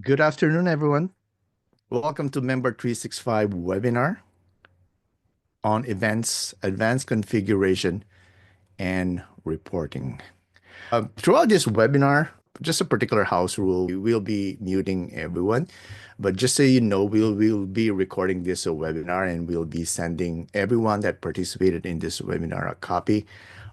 Good afternoon, everyone. Welcome to Member 365 webinar on events, advanced configuration, and reporting. Throughout this webinar, just a particular house rule, we will be muting everyone. But just so you know, we'll be recording this webinar and we'll be sending everyone that participated in this webinar a copy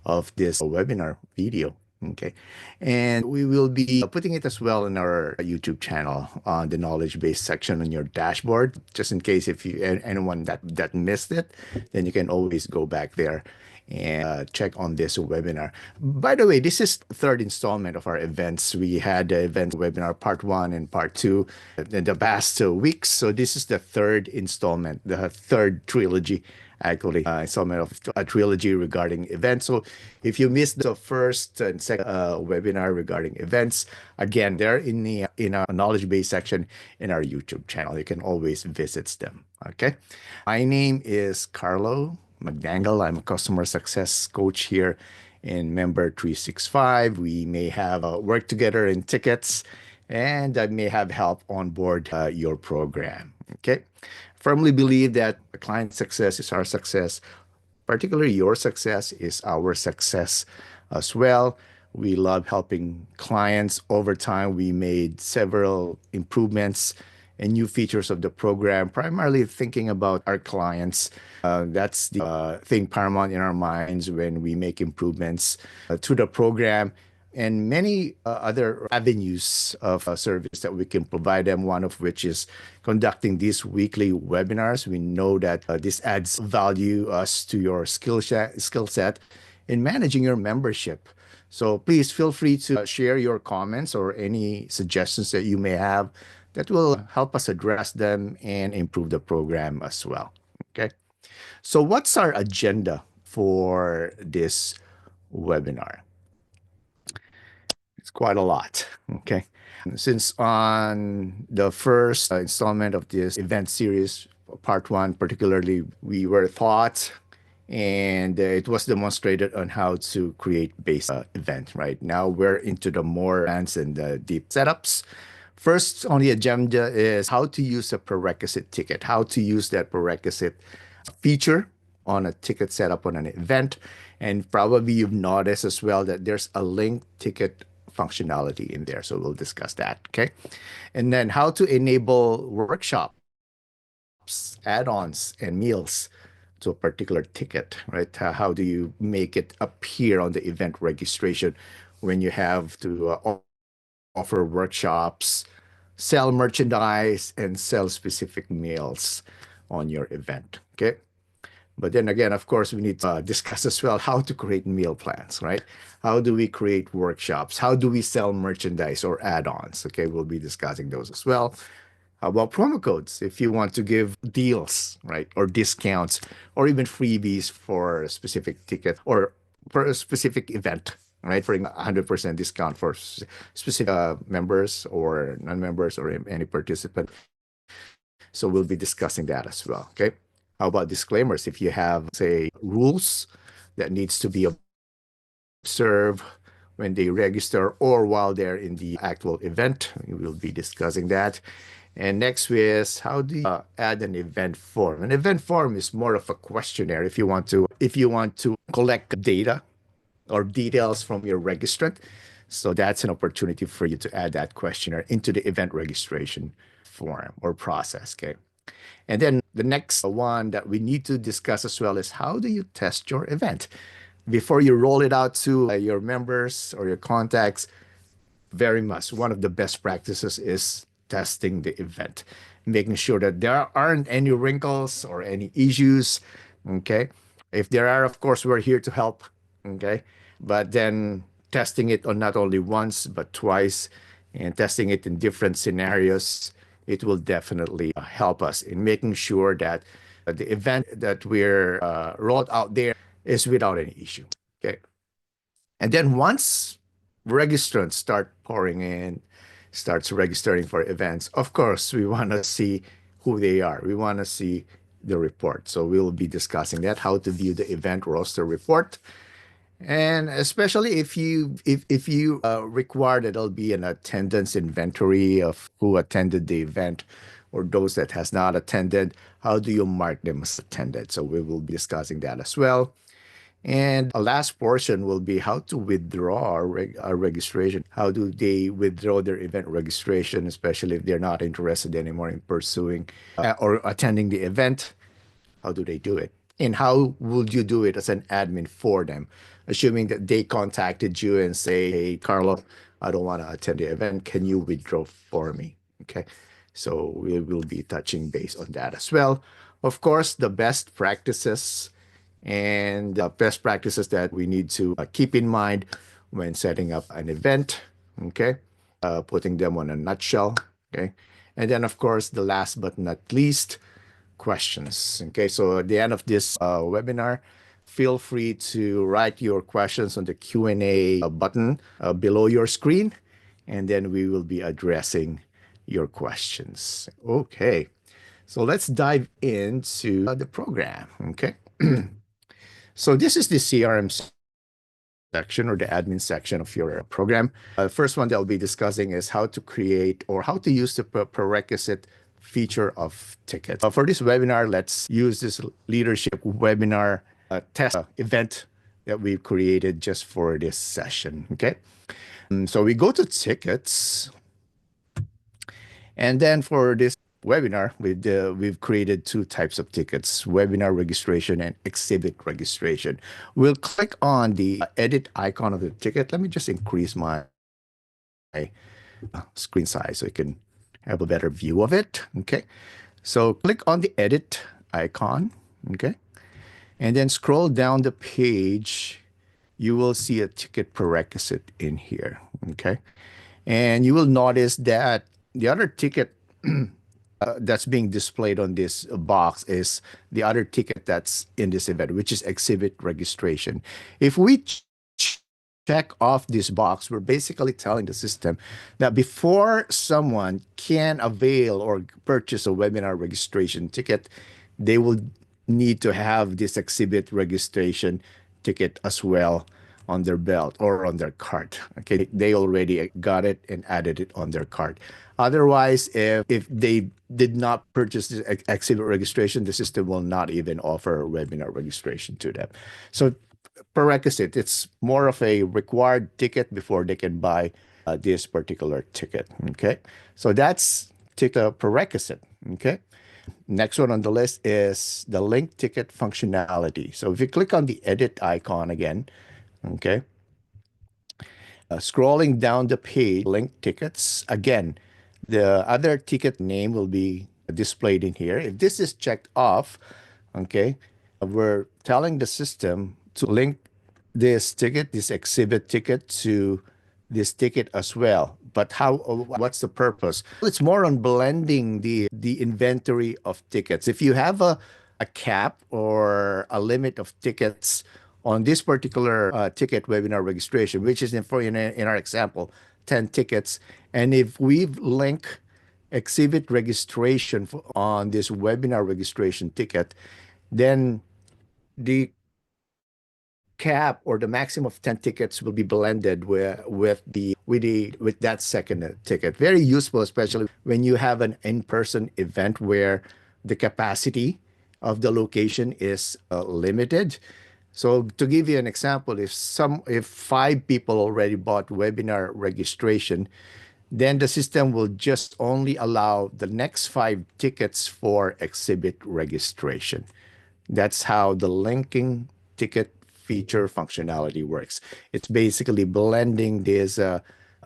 of this webinar video. Okay. And we will be putting it as well in our YouTube channel on the knowledge base section on your dashboard, just in case if you anyone that missed it, then you can always go back there and check on this webinar. By the way, this is the third installment of our events. We had the event webinar part 1 and part 2 in the past 2 weeks. So this is the third installment, the third trilogy, actually, installment of a trilogy regarding events. So if you missed the first and second webinar regarding events, again, they're in our knowledge base section in our YouTube channel. You can always visit them. Okay. My name is Carlo McDangle. I'm a customer success coach here in Member 365. We may have worked together in tickets, and I may have help on board your program. Okay. Firmly believe that client success is our success, particularly your success is our success as well. We love helping clients. Over time, we made several improvements and new features of the program, primarily thinking about our clients. That's the thing paramount in our minds when we make improvements to the program and many other avenues of service that we can provide them, one of which is conducting these weekly webinars. We know that this adds value to your skill set in managing your membership. So please feel free to share your comments or any suggestions that you may have that will help us address them and improve the program as well. Okay. So what's our agenda for this webinar? It's quite a lot. Okay. Since on the first installment of this event series, part 1 particularly, we were taught and it was demonstrated on how to create base event. Right now we're into the more advanced and deep setups. First on the agenda is how to use a prerequisite ticket, how to use that prerequisite feature on a ticket setup on an event. And probably you've noticed as well that there's a linked ticket functionality in there. So we'll discuss that. Okay. And then how to enable workshops, add-ons, and meals to a particular ticket, right? How do you make it appear on the event registration when you have to offer workshops, sell merchandise, and sell specific meals on your event? Okay. But then again, of course, we need to discuss as well how to create meal plans, right? How do we create workshops? How do we sell merchandise or add-ons? Okay, we'll be discussing those as well. How about promo codes? If you want to give deals, right, or discounts, or even freebies for a specific ticket or for a specific event, right, for 100% discount for specific members or non-members or any participant. So we'll be discussing that as well, okay? How about disclaimers? If you have, say, rules that needs to be observed when they register or while they're in the actual event, we will be discussing that. And next is how do you add an event form? An event form is more of a questionnaire if you want to collect data or details from your registrant. So that's an opportunity for you to add that questionnaire into the event registration form or process. Okay. And then the next one that we need to discuss as well is how do you test your event? Before you roll it out to your members or your contacts, very much one of the best practices is testing the event, making sure that there aren't any wrinkles or any issues. Okay. If there are, of course, we're here to help. Okay. But then testing it on not only once, but twice and testing it in different scenarios, it will definitely help us in making sure that the event that we're rolled out there is without any issue. Okay. And then once registrants start pouring in, starts registering for events, of course, we want to see who they are. We want to see the report. So we'll be discussing that, how to view the event roster report. And especially if you require that there'll be an attendance inventory of who attended the event or those that has not attended, how do you mark them as attended? So we will be discussing that as well. And a last portion will be how to withdraw a registration. How do they withdraw their event registration, especially if they're not interested anymore in pursuing or attending the event? How do they do it? And how would you do it as an admin for them? Assuming that they contacted you and say, hey, Carlo, I don't want to attend the event. Can you withdraw for me? Okay. So we will be touching base on that as well. Of course, the best practices and best practices that we need to keep in mind when setting up an event. Okay. Putting them on a nutshell. Okay. And then, of course, the last but not least, questions. Okay, so at the end of this webinar, feel free to write your questions on the Q&A button below your screen, and then we will be addressing your questions. Okay, so let's dive into the program. Okay, so this is the CRM section or the admin section of your program. The first one that I'll be discussing is how to create or how to use the prerequisite feature of tickets. For this webinar, let's use this leadership webinar test event that we've created just for this session. Okay. So we go to tickets. And then for this webinar, we've created two types of tickets, webinar registration and exhibit registration. We'll click on the edit icon of the ticket. Let me just increase my screen size so you can have a better view of it. Okay. So click on the edit icon. Okay. And then scroll down the page. You will see a ticket prerequisite in here. Okay. And you will notice that the other ticket that's being displayed on this box is the other ticket that's in this event, which is exhibit registration. If we check off this box, we're basically telling the system that before someone can avail or purchase a webinar registration ticket, they will need to have this exhibit registration ticket as well on their belt or on their cart. Okay, they already got it and added it on their cart. Otherwise, if they did not purchase the exhibit registration, the system will not even offer a webinar registration to them. So prerequisite, it's more of a required ticket before they can buy this particular ticket. Okay, so that's ticket prerequisite. Okay. Next one on the list is the link ticket functionality. So if you click on the edit icon again, okay, scrolling down the page, link tickets, again, the other ticket name will be displayed in here. If this is checked off, okay, we're telling the system to link this ticket, this exhibit ticket to this ticket as well. But how, what's the purpose? It's more on blending the inventory of tickets. If you have a cap or a limit of tickets on this particular ticket webinar registration, which is in our example, 10 tickets. And if we link exhibit registration on this webinar registration ticket, then the cap or the maximum of 10 tickets will be blended with that second ticket. Very useful, especially when you have an in-person event where the capacity of the location is limited. So to give you an example, if 5 people already bought webinar registration, then the system will just only allow the next 5 tickets for exhibit registration. That's how the linking ticket feature functionality works. It's basically blending this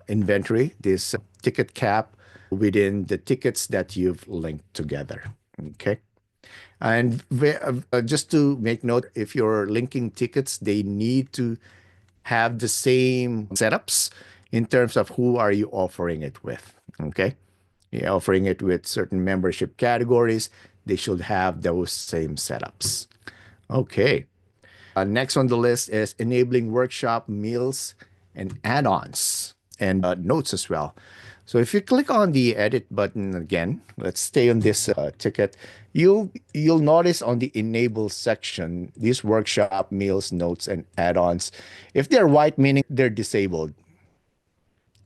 inventory, this ticket cap within the tickets that you've linked together. Okay. And just to make note, if you're linking tickets, they need to have the same setups in terms of who are you offering it with. Okay. You're offering it with certain membership categories. They should have those same setups. Okay. Next on the list is enabling workshop meals and add-ons and notes as well. So if you click on the edit button again, let's stay on this ticket. You'll notice on the enable section, these workshop meals, notes, and add-ons, if they're white, meaning they're disabled.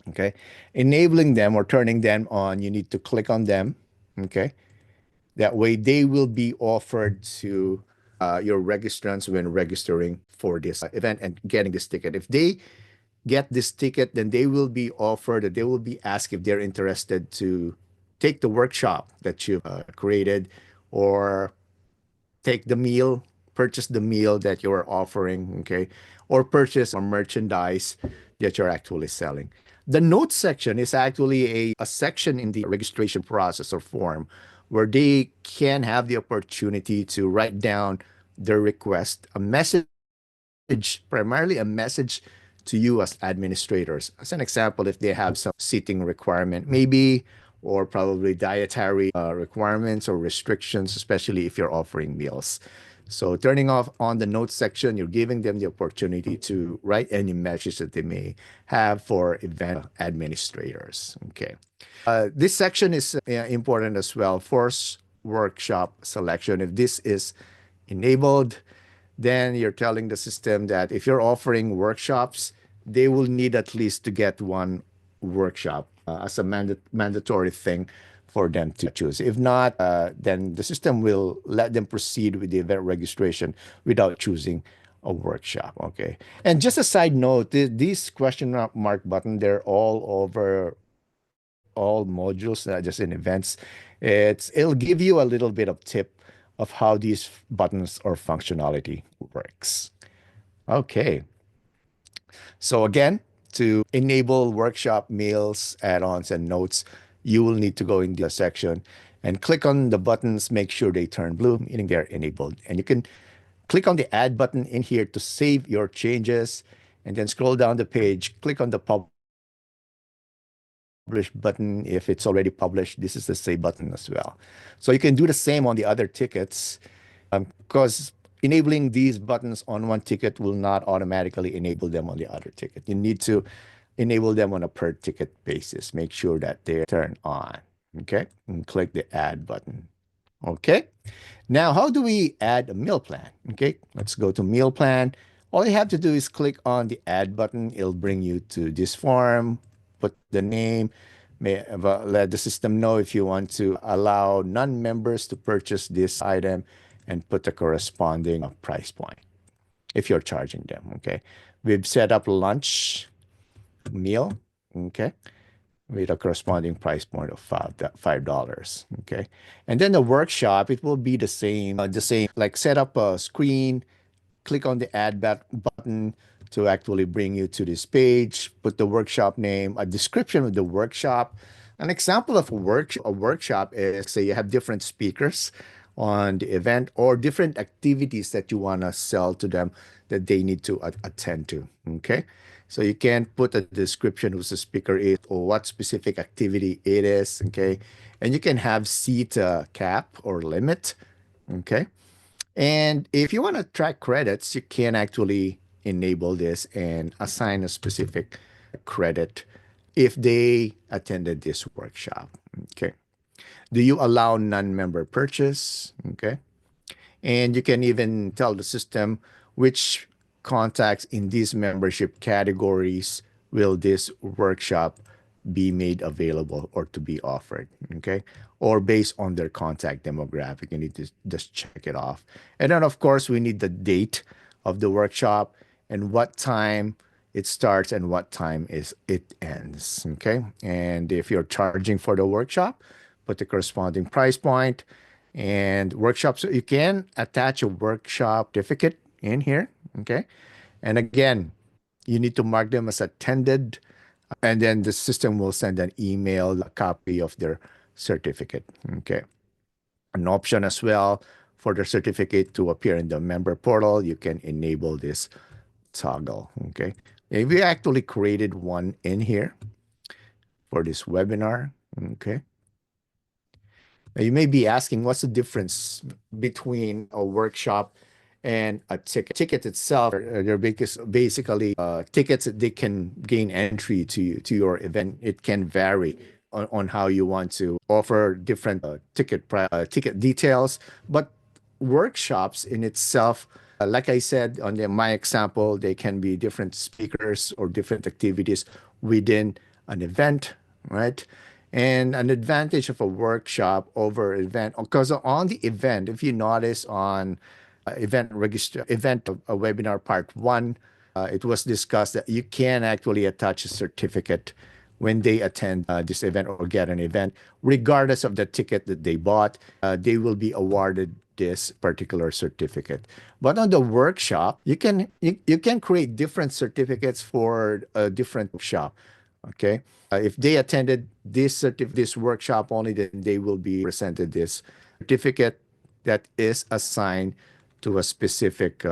Okay, enabling them or turning them on, you need to click on them. Okay, that way they will be offered to your registrants when registering for this event and getting this ticket. If they get this ticket, then they will be offered, they will be asked if they're interested to take the workshop that you've created, or take the meal, purchase the meal that you're offering, okay, or purchase or merchandise that you're actually selling. The notes section is actually a section in the registration process or form where they can have the opportunity to write down their request, a message, primarily a message to you as administrators. As an example, if they have some seating requirement, maybe, or probably dietary requirements or restrictions, especially if you're offering meals. So turning off on the notes section, you're giving them the opportunity to write any message that they may have for event administrators. Okay. This section is important as well for workshop selection. If this is enabled, then you're telling the system that if you're offering workshops, they will need at least to get one workshop as a mandatory thing for them to choose. If not, then the system will let them proceed with the event registration without choosing a workshop. Okay. And just a side note, these question mark button, they're all over all modules, not just in events. It'll give you a little bit of tip of how these buttons or functionality works. Okay. So again, to enable workshop meals, add-ons, and notes, you will need to go in the section and click on the buttons, make sure they turn blue, meaning they're enabled. And you can click on the add button in here to save your changes, and then scroll down the page, click on the publish button. If it's already published, this is the save button as well. So you can do the same on the other tickets, because enabling these buttons on one ticket will not automatically enable them on the other ticket. You need to enable them on a per ticket basis. Make sure that they're turned on. Okay, and click the add button. Okay. Now, how do we add a meal plan? Okay, let's go to meal plan. All you have to do is click on the add button. It'll bring you to this form, put the name, let the system know if you want to allow non-members to purchase this item, and put the corresponding price point if you're charging them. Okay. We've set up lunch meal. Okay, with a corresponding price point of $5. Okay, and then the workshop, it will be the same. Like set up a screen, click on the add button to actually bring you to this page. Put the workshop name, a description of the workshop. An example of a workshop is, say you have different speakers on the event or different activities that you want to sell to them that they need to attend to. Okay. So you can put a description who the speaker is or what specific activity it is. Okay. And you can have seat cap or limit. Okay. And if you want to track credits, you can actually enable this and assign a specific credit if they attended this workshop. Okay. Do you allow non-member purchase? Okay. And you can even tell the system which contacts in these membership categories will this workshop be made available or to be offered. Okay. Or based on their contact demographic, you need to just check it off. And then, of course, we need the date of the workshop and what time it starts and what time is it ends. Okay. And if you're charging for the workshop, put the corresponding price point and workshops. So you can attach a workshop certificate in here. Okay. And again, you need to mark them as attended, and then the system will send an email, a copy of their certificate. Okay. An option as well for the certificate to appear in the member portal, you can enable this toggle. Okay. And we actually created one in here for this webinar. Okay. Now you may be asking, what's the difference between a workshop And a ticket itself, they're basically tickets that they can gain entry to your event. It can vary on how you want to offer different ticket details, but workshops in itself, like I said on my example, they can be different speakers or different activities within an event, right? And an advantage of a workshop over event, because on the event, if you notice on event webinar part one, it was discussed that you can actually attach a certificate when they attend this event or get an event, regardless of the ticket that they bought, they will be awarded this particular certificate. But on the workshop, you can create different certificates for a different shop. Okay. If they attended this workshop only, then they will be presented this certificate that is assigned to a specific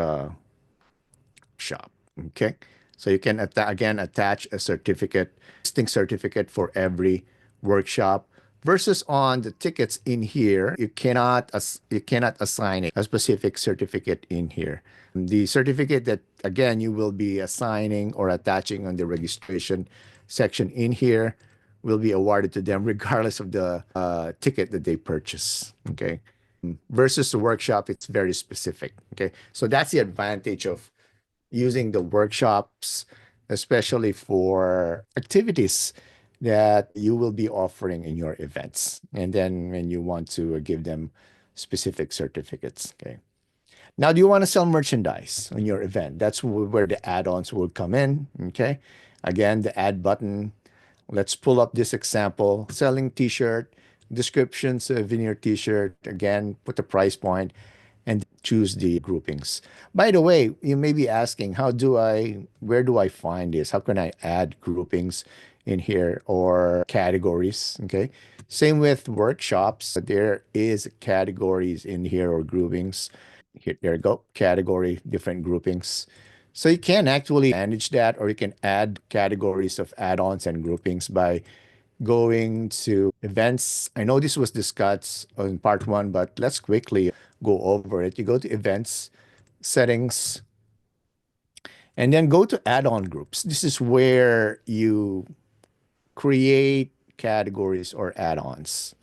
shop. Okay. So you can again attach a certificate, distinct certificate for every workshop versus on the tickets in here, you cannot assign a specific certificate in here. The certificate that again you will be assigning or attaching on the registration section in here will be awarded to them regardless of the ticket that they purchase. Okay. Versus the workshop, it's very specific. Okay. So that's the advantage of using the workshops, especially for activities that you will be offering in your events. And then when you want to give them specific certificates. Okay. Now, do you want to sell merchandise on your event? That's where the add-ons will come in. Okay. Again, the add button. Let's pull up this example. Selling t-shirt, descriptions, veneer t-shirt. Again, put the price point and choose the groupings. By the way, you may be asking, where do I find this? How can I add groupings in here or categories? Okay. Same with workshops. There is categories in here or groupings. Here, there you go, category, different groupings. So you can actually manage that, or you can add categories of add-ons and groupings by going to events. I know this was discussed in part one, but let's quickly go over it. You go to events, settings, and then go to add-on groups. This is where you create categories or add-ons,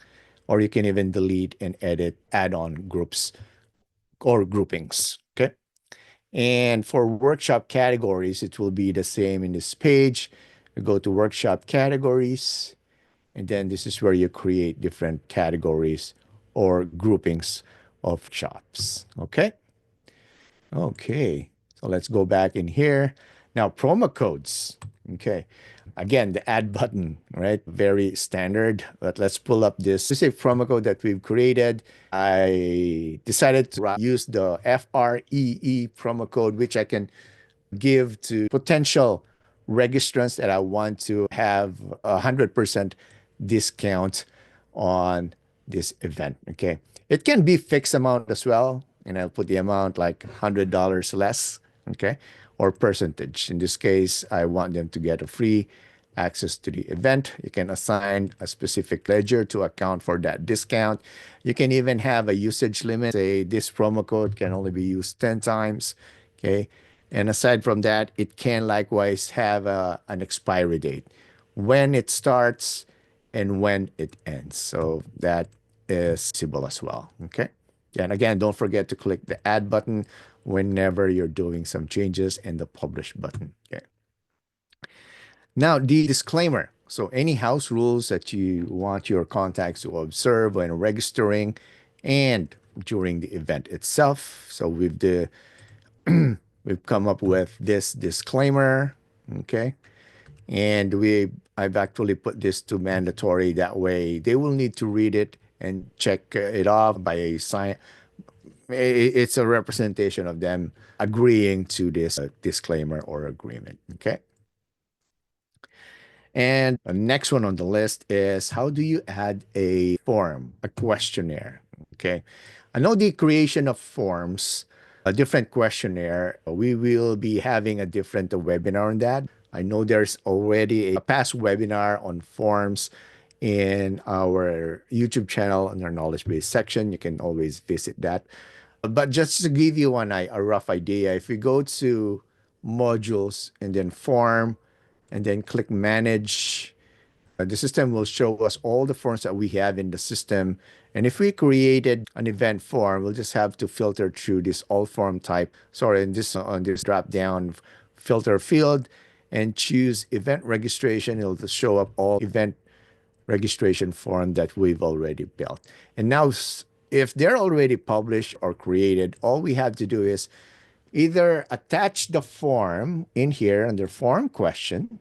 or you can even delete and edit add-on groups or groupings. Okay. And for workshop categories, it will be the same in this page. You go to workshop categories, and then this is where you create different categories or groupings of shops. Okay. Okay. So let's go back in here. Now, promo codes. Okay. Again, the add button, right? Very standard. But let's pull up this specific promo code that we've created. I decided to use the FREE promo code, which I can give to potential registrants that I want to have 100% discount on this event. Okay. It can be fixed amount as well. And I'll put the amount like $100 less. Okay. Or percentage. In this case, I want them to get a free access to the event. You can assign a specific ledger to account for that discount. You can even have a usage limit. Say this promo code can only be used 10 times. Okay. And aside from that, it can likewise have an expiry date, when it starts and when it ends. So that is possible as well. Okay. And again, don't forget to click the add button whenever you're doing some changes and the publish button. Okay. Now, the disclaimer. So any house rules that you want your contacts to observe when registering and during the event itself. So we've come up with this disclaimer. Okay. And I've actually put this to mandatory. That way they will need to read it and check it off by a sign. It's a representation of them agreeing to this disclaimer or agreement. Okay. And the next one on the list is, how do you add a form, a questionnaire? Okay. I know the creation of forms, a different questionnaire. We will be having a different webinar on that. I know there's already a past webinar on forms in our YouTube channel in our knowledge base section. You can always visit that. But just to give you a rough idea, if we go to modules and then form and then click manage, the system will show us all the forms that we have in the system. And if we created an event form, we'll just have to filter through this all form type, sorry, and this on this drop down filter field and choose event registration. It'll just show up all event registration form that we've already built. And now, if they're already published or created, all we have to do is either attach the form in here under form question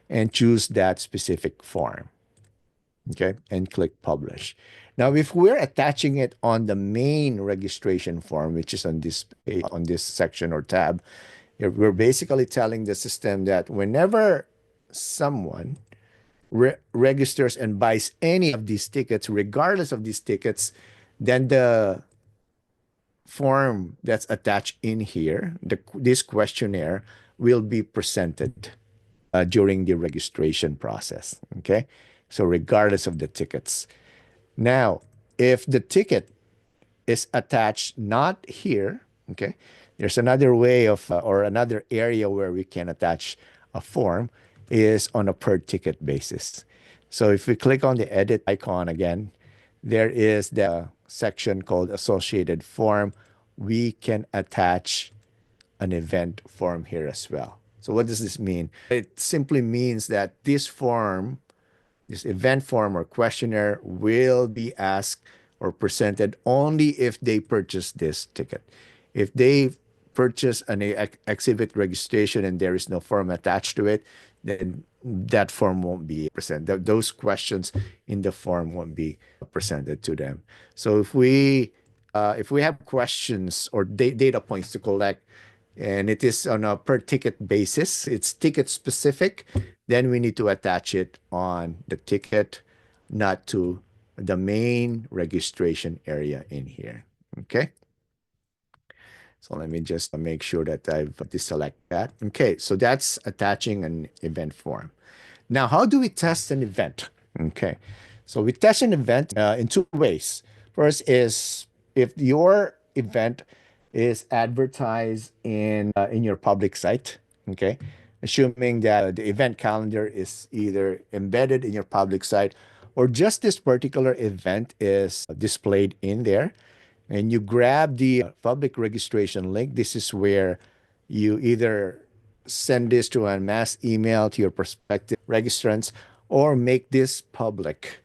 and choose that specific form. Okay, and click publish. Now, if we're attaching it on the main registration form, which is on this page, on this section or tab, we're basically telling the system that whenever someone registers and buys any of these tickets, regardless of these tickets, then the form that's attached in here, this questionnaire, will be presented during the registration process. Okay. So, regardless of the tickets. Now, if the ticket is attached not here, okay, there's another way of, or another area where we can attach a form is on a per ticket basis. So if we click on the edit icon again, there is the section called associated form. We can attach an event form here as well. So what does this mean? It simply means that this form, this event form or questionnaire, will be asked or presented only if they purchase this ticket. If they purchase an exhibit registration and there is no form attached to it, then that form won't be presented. Those questions in the form won't be presented to them. So if we have questions or data points to collect, and it is on a per ticket basis, it's ticket specific, then we need to attach it on the ticket, not to the main registration area in here. Okay. So let me just make sure that I've deselect that. Okay, so that's attaching an event form. Now, how do we test an event? Okay, so we test an event in two ways. First is if your event is advertised in your public site. Okay, assuming that the event calendar is either embedded in your public site or just this particular event is displayed in there, and you grab the public registration link. This is where you either send this to a mass email to your prospective registrants or make this public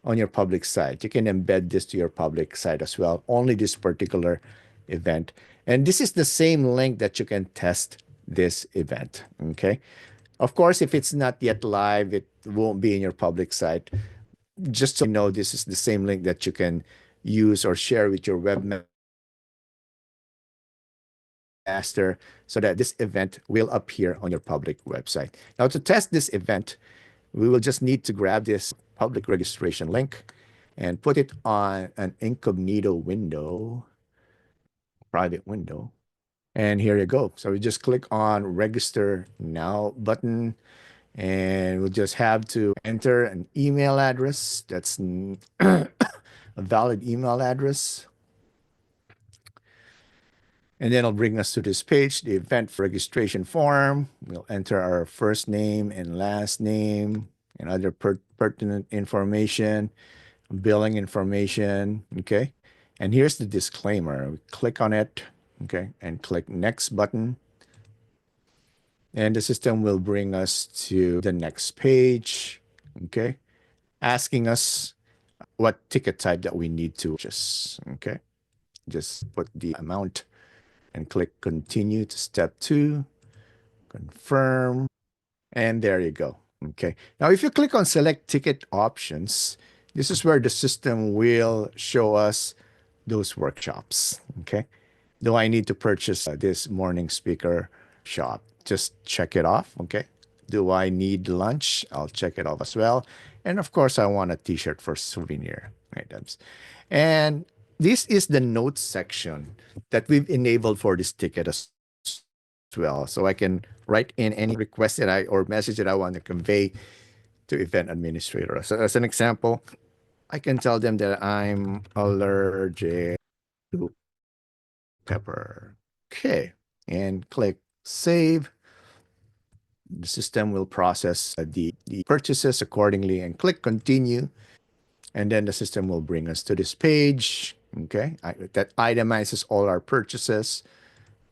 on your public site. You can embed this to your public site as well, only this particular event. And this is the same link that you can test this event. Okay. Of course, if it's not yet live, it won't be in your public site. Just so you know, this is the same link that you can use or share with your webmaster so that this event will appear on your public website. Now, to test this event, we will just need to grab this public registration link and put it on an incognito window, private window. And here you go. So we just click on register now button, and we'll just have to enter an email address that's a valid email address. And then it'll bring us to this page, the event registration form. We'll enter our first name and last name and other pertinent information, billing information. Okay. And here's the disclaimer. We click on it. Okay. And click next button. And the system will bring us to the next page. Okay. Asking us what ticket type that we need to purchase. Okay. Just put the amount and click continue to step 2, confirm, and there you go. Okay. Now, if you click on select ticket options, this is where the system will show us those workshops. Okay. Do I need to purchase this morning speaker shop? Just check it off. Okay. Do I need lunch? I'll check it off as well. And of course, I want a t-shirt for souvenir items. And this is the notes section that we've enabled for this ticket as well. So I can write in any request that or message that I want to convey to event administrator. So as an example, I can tell them that I'm allergic to Pepper. Okay. And click save. The system will process the purchases accordingly and click continue. And then the system will bring us to this page. Okay. That itemizes all our purchases.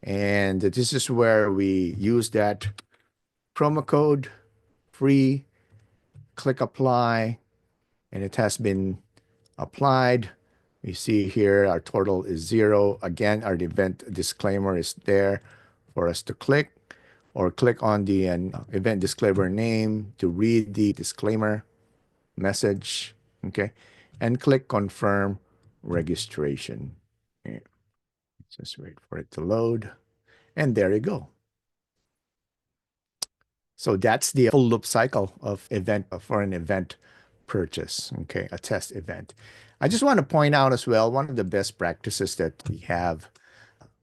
And this is where we use that promo code free, click apply, and it has been applied. We see here our total is 0. Again, our event disclaimer is there for us to click or click on the event disclaimer name to read the disclaimer message. Okay. And click confirm registration. Okay. Just wait for it to load. And there you go. So that's the full loop cycle of event for an event purchase, okay, a test event. I just want to point out as well, one of the best practices that we have,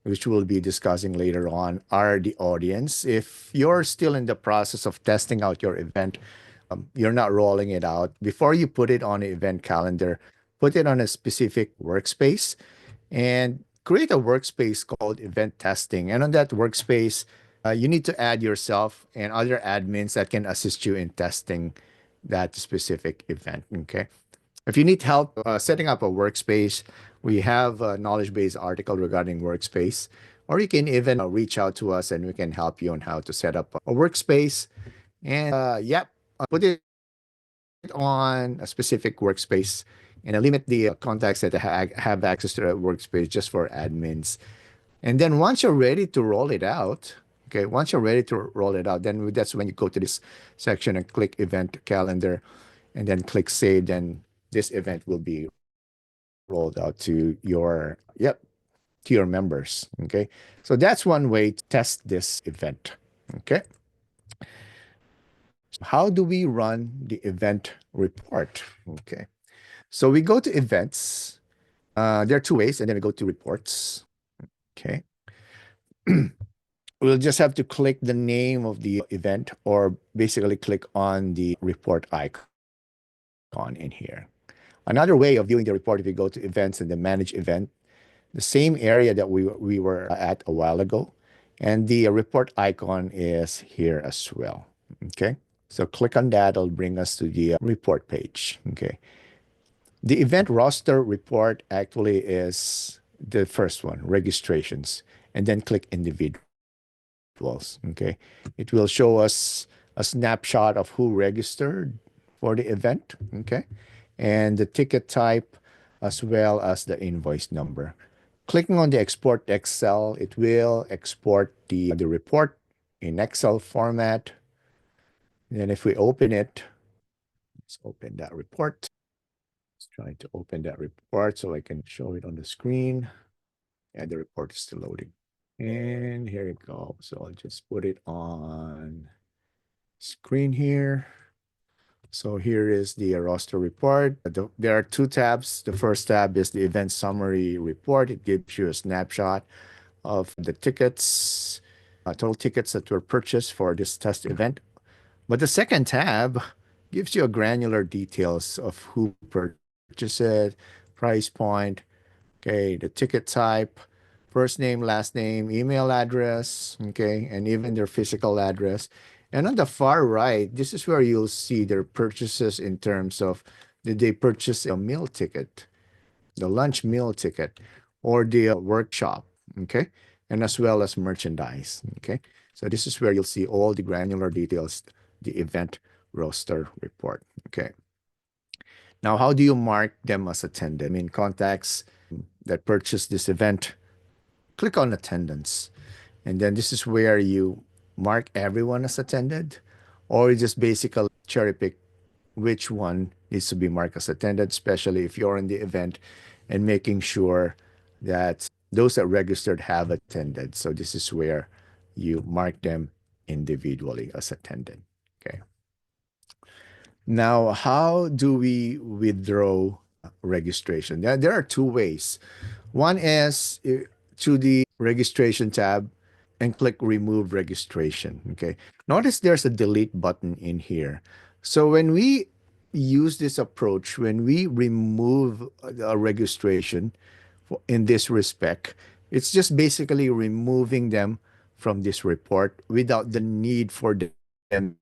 which we'll be discussing later on, are the audience. If you're still in the process of testing out your event, you're not rolling it out, before you put it on an event calendar, put it on a specific workspace and create a workspace called event testing. And on that workspace, you need to add yourself and other admins that can assist you in testing that specific event. Okay. If you need help setting up a workspace, we have a knowledge base article regarding workspace, or you can even reach out to us and we can help you on how to set up a workspace. And yep, put it on a specific workspace and limit the contacts that have access to that workspace just for admins. And then once you're ready to roll it out, okay, once you're ready to roll it out, then that's when you go to this section and click event calendar and then click save. Then this event will be rolled out to your, yep, to your members. Okay. So that's one way to test this event. Okay. So how do we run the event report? Okay. So we go to events. There are two ways, and then we go to reports. Okay. We'll just have to click the name of the event or basically click on the report icon in here. Another way of viewing the report, if you go to events and then manage event, the same area that we were at a while ago, and the report icon is here as well. Okay. So click on that, it'll bring us to the report page. Okay. The event roster report actually is the first one, registrations, and then click individuals. Okay. It will show us a snapshot of who registered for the event. Okay. And the ticket type as well as the invoice number. Clicking on the export Excel, it will export the report in Excel format. And then if we open it, let's open that report. Let's try to open that report so I can show it on the screen. And the report is still loading. And here it goes. So I'll just put it on screen here. So here is the roster report. There are two tabs. The first tab is the event summary report. It gives you a snapshot of the tickets, total tickets that were purchased for this test event. But the second tab gives you a granular details of who purchased it, price point, okay, the ticket type, first name, last name, email address, okay, and even their physical address. And on the far right, this is where you'll see their purchases in terms of did they purchase a meal ticket, the lunch meal ticket, or the workshop, okay, and as well as merchandise, okay. So this is where you'll see all the granular details, the event roster report, okay. Now, how do you mark them as attended? I mean, contacts that purchased this event, click on attendance. And then this is where you mark everyone as attended, or you just basically cherry pick which one needs to be marked as attended, especially if you're in the event and making sure that those that registered have attended. So this is where you mark them individually as attended. Okay. Now, how do we withdraw registration? There are two ways. One is to the registration tab and click remove registration. Okay. Notice there's a delete button in here. So when we use this approach, when we remove a registration in this respect, It's just basically removing them from this report without the need for them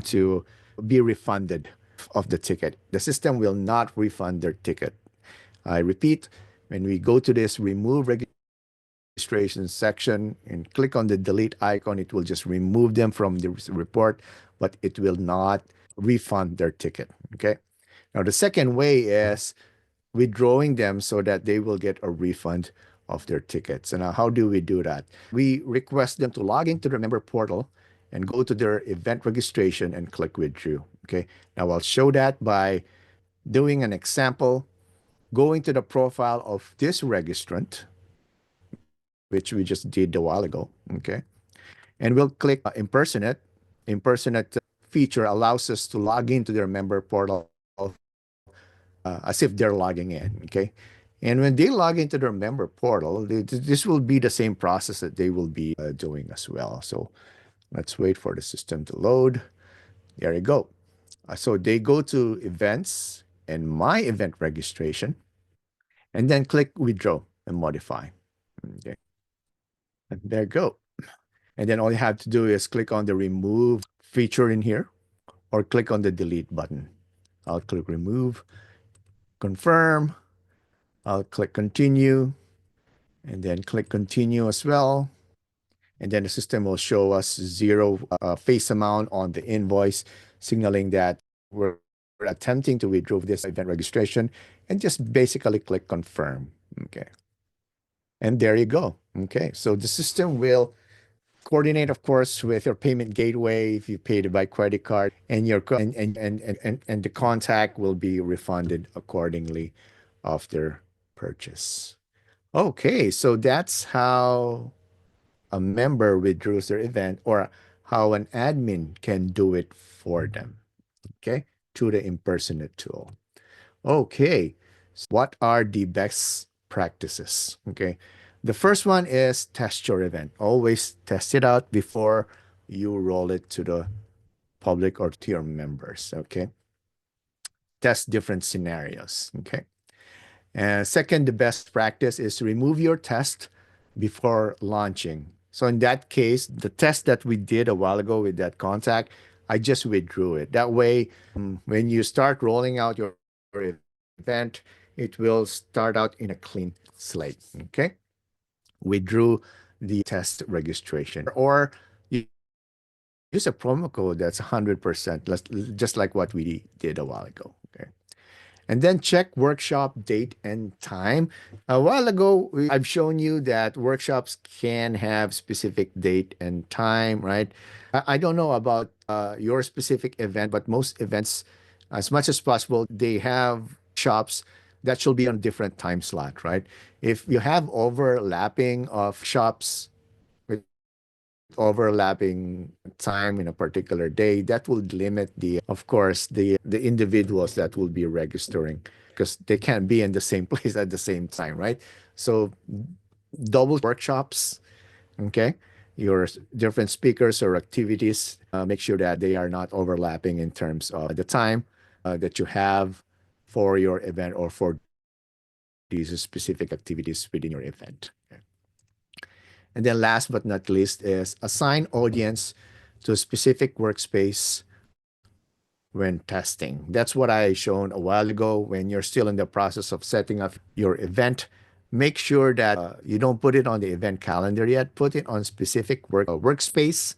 to be refunded of the ticket. The system will not refund their ticket. I repeat, when we go to this remove registration section and click on the delete icon, it will just remove them from the report, but it will not refund their ticket. Okay. Now, the second way is withdrawing them so that they will get a refund of their tickets. And how do we do that? We request them to log into the member portal and go to their event registration and click withdraw. Okay. Now I'll show that by doing an example, going to the profile of this registrant, which we just did a while ago. Okay. And we'll click impersonate. Impersonate feature allows us to log into their member portal as if they're logging in. Okay. And when they log into their member portal, this will be the same process that they will be doing as well. So let's wait for the system to load. There you go. So they go to events and my event registration, and then click withdraw and modify. Okay. And there you go. And then all you have to do is click on the remove feature in here or click on the delete button. I'll click remove, confirm. I'll click continue and then click continue as well. And then the system will show us zero face amount on the invoice, signaling that we're attempting to withdraw this event registration, and just basically click confirm. Okay. And there you go. Okay. So the system will coordinate, of course, with your payment gateway if you paid by credit card, and your and the contact will be refunded accordingly after purchase. Okay, so that's how a member withdraws their event or how an admin can do it for them. Okay, through the impersonate tool. Okay, so what are the best practices? Okay, the first one is test your event. Always test it out before you roll it to the public or to your members. Okay, test different scenarios. Okay. And second, the best practice is to remove your test before launching. So in that case, the test that we did a while ago with that contact, I just withdrew it. That way, when you start rolling out your event, it will start out in a clean slate. Okay. Withdrew the test registration. Or you use a promo code that's 100%, just like what we did a while ago. Okay. And then check workshop date and time. A while ago, I've shown you that workshops can have specific date and time, right? I don't know about your specific event, but most events, as much as possible, they have workshops that should be on different time slot, right? If you have overlapping of shops with overlapping time in a particular day, that will limit of course, the individuals that will be registering because they can't be in the same place at the same time, right? So double workshops, okay? Your different speakers or activities, make sure that they are not overlapping in terms of the time that you have for your event or for these specific activities within your event. Okay. And then last but not least is assign audience to a specific workspace when testing. That's what I shown a while ago. When you're still in the process of setting up your event, make sure that you don't put it on the event calendar yet. Put it on specific workspace.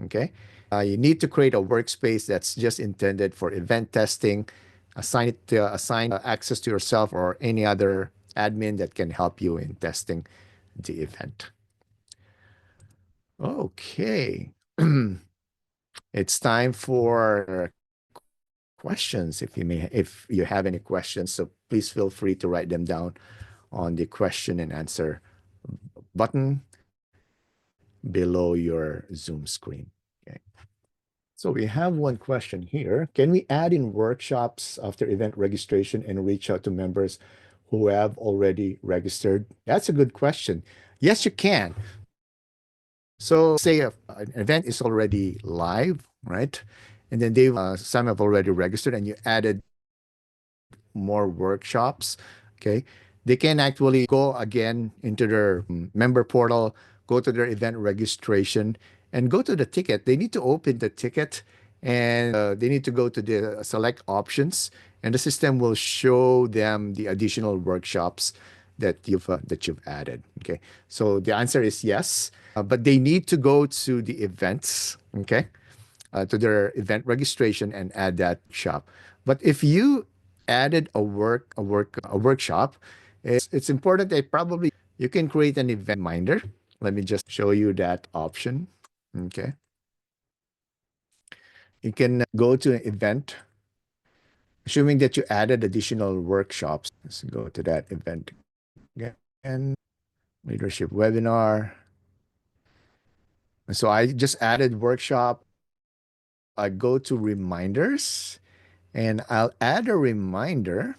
Okay. You need to create a workspace that's just intended for event testing. Assign access to yourself or any other admin that can help you in testing the event. Okay. It's time for questions if you have any questions. So please feel free to write them down on the question and answer button below your Zoom screen. Okay. So we have one question here. Can we add in workshops after event registration and reach out to members who have already registered? That's a good question. Yes, you can. So say an event is already live, right? And then some have already registered and you added more workshops. Okay. they can actually go again into their member portal, go to their event registration, and go to the ticket. They need to open the ticket and they need to go to the select options, and the system will show them the additional workshops that you've added. Okay, so the answer is yes, but they need to go to the events. Okay, to their event registration and add that shop. But if you added a workshop, it's important that probably you can create an event reminder. Let me just show you that option. Okay, you can go to an event, assuming that you added additional workshops. Let's go to that event again. Leadership webinar. So I just added workshop. I go to reminders and I'll add a reminder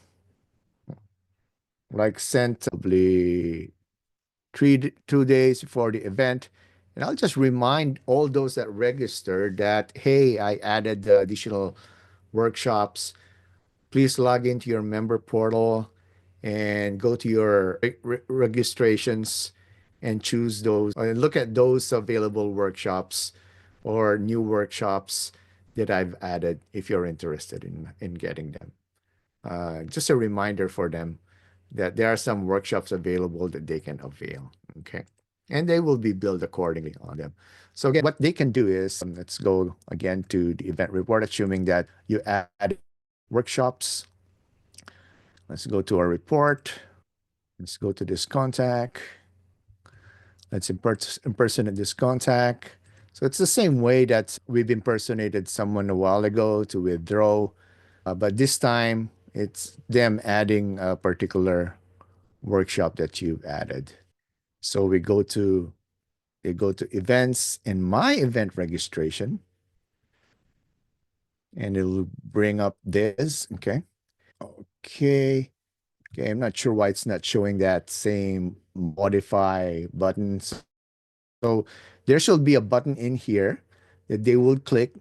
like sent probably 2 days before the event. And I'll just remind all those that registered that, hey, I added the additional workshops. Please log into your member portal and go to your registrations and choose those and look at those available workshops or new workshops that I've added if you're interested in getting them. Just a reminder for them that there are some workshops available that they can avail. Okay. And they will be billed accordingly on them. So again, what they can do is let's go again to the event report, assuming that you add workshops. Let's go to our report. Let's go to this contact. Let's impersonate this contact. So it's the same way that we've impersonated someone a while ago to withdraw. But this time it's them adding a particular workshop that you've added. So we go to events and my event registration, and it'll bring up this. Okay. Okay. Okay. I'm not sure why it's not showing that same modify button. So there should be a button in here that they will click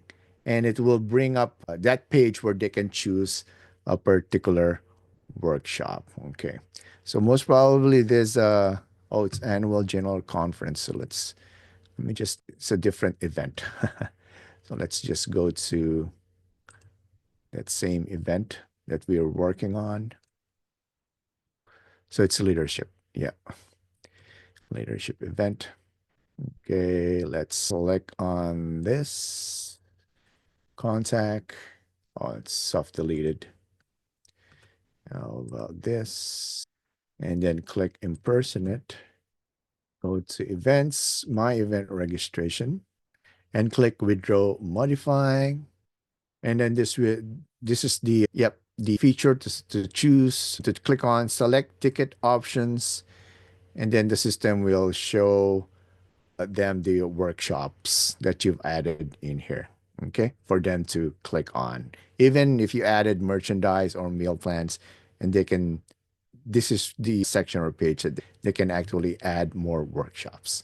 and it will bring up that page where they can choose a particular workshop. Okay. So most probably there's oh, it's annual general conference. So let me just, it's a different event. So let's just go to that same event that we are working on. So it's leadership. Yeah. Leadership event. Okay. Let's select on this contact. Oh, it's soft deleted. How about this? And then click impersonate. Go to events, my event registration, and click withdraw modifying. And then this is the yep, the feature to choose to click on select ticket options, and then the system will show them the workshops that you've added in here. Okay, for them to click on. Even if you added merchandise or meal plans, and they can, this is the section or page that they can actually add more workshops.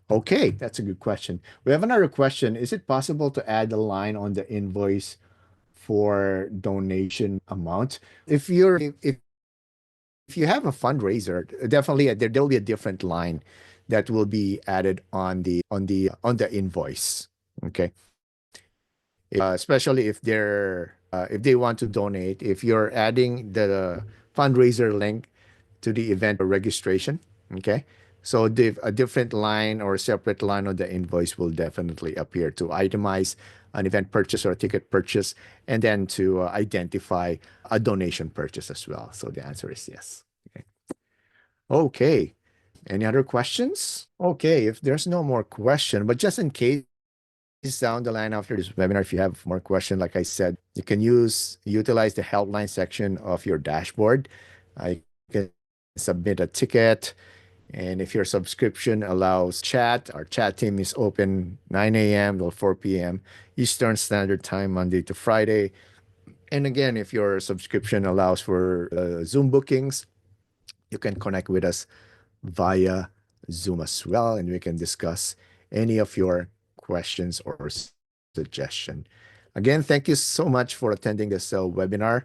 Okay, that's a good question. We have another question. Is it possible to add a line on the invoice for donation amount? If you have a fundraiser, definitely there'll be a different line that will be added on the invoice. Okay, especially if they want to donate, if you're adding the fundraiser link to the event registration. Okay. So a different line or a separate line on the invoice will definitely appear to itemize an event purchase or a ticket purchase, and then to identify a donation purchase as well. So the answer is yes. Okay. Okay. Any other questions? Okay. If there's no more question, but just in case down the line after this webinar, if you have more questions, like I said, you can utilize the helpline section of your dashboard. You can submit a ticket. And if your subscription allows chat, our chat team is open 9 a.m. till 4 p.m. Eastern Standard Time, Monday to Friday. And again, if your subscription allows for Zoom bookings, you can connect with us via Zoom as well, and we can discuss any of your questions or suggestion. Again, thank you so much for attending this webinar,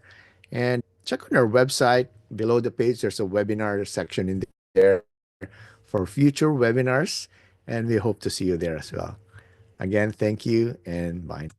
and check on our website. below the page, there's a webinar section in there for future webinars, and we hope to see you there as well. Again, thank you and bye.